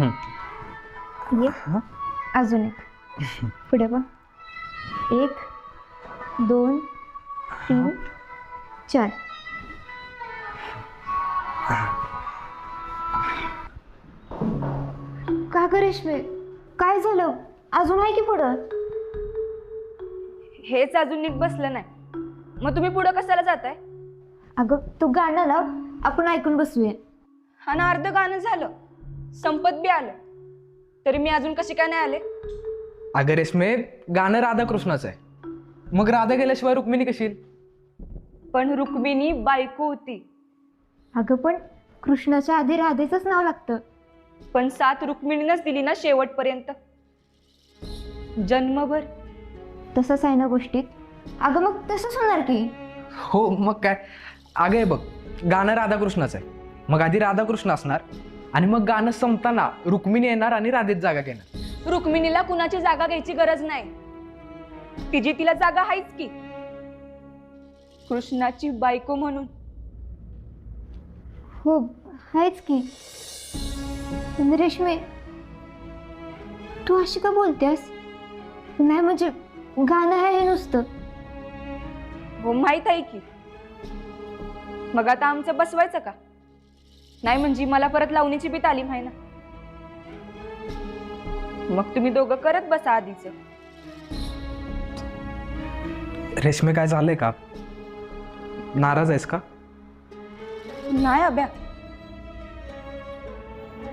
ये अजून एक पुढे बघ 1 2 3 4 का ग रेश्मे काय झालं अजून आहे की पुढं हेच अजून नीट बसलं नाही मग तुम्ही पुढं कशाला जाताय अगं तू गाणं लाव आपण ऐकून बसूया आणि अर्ध गाणं झालं संपत बी आलं तरी मी अजून कशी काय नाही आले अगं रेश्मे गाणं राधाकृष्णाचं आहे मग राधा गेल्याशिवाय रुक्मिणी कशी येईल? पण रुक्मिणी बायको होती अगं पण कृष्णाच्या आधी राधेचंच नाव लागतं पण साथ रुक्मिणीनंच दिली ना शेवटपर्यंत जन्मभर तसंच आहे ना गोष्टीत अगं मग तसंच होणार की हो मग काय अगं हे बघ गाणं राधाकृष्णाचं आहे मग आधी राधाकृष्ण असणार आणि मग गाणं संपताना रुक्मिणी येणार आणि राधेत जागा घेणार रुक्मिणीला कुणाची जागा घ्यायची गरज नाही तिची तिला जागा आहेच की कृष्णाची बायको म्हणून हो आहेच की पण रेश्मे तू अशी का बोलतेस नाही म्हणजे गाणं आहे हे नुसतं हो माहित आहे की मग आता आमचं बसवायचं का नाही म्हणजे मला परत लावणीची बी तालीम आहे ना मग तुम्ही दोघं करत बसा आधीच रेश्मे काय झालंय का नाराज आहेस का नाही अभ्या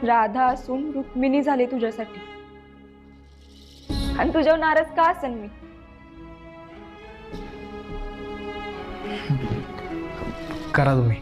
राधा असून रुक्मिणी झाले तुझ्यासाठी आणि तुझ्यावर नाराज का असेल मी करा तुम्ही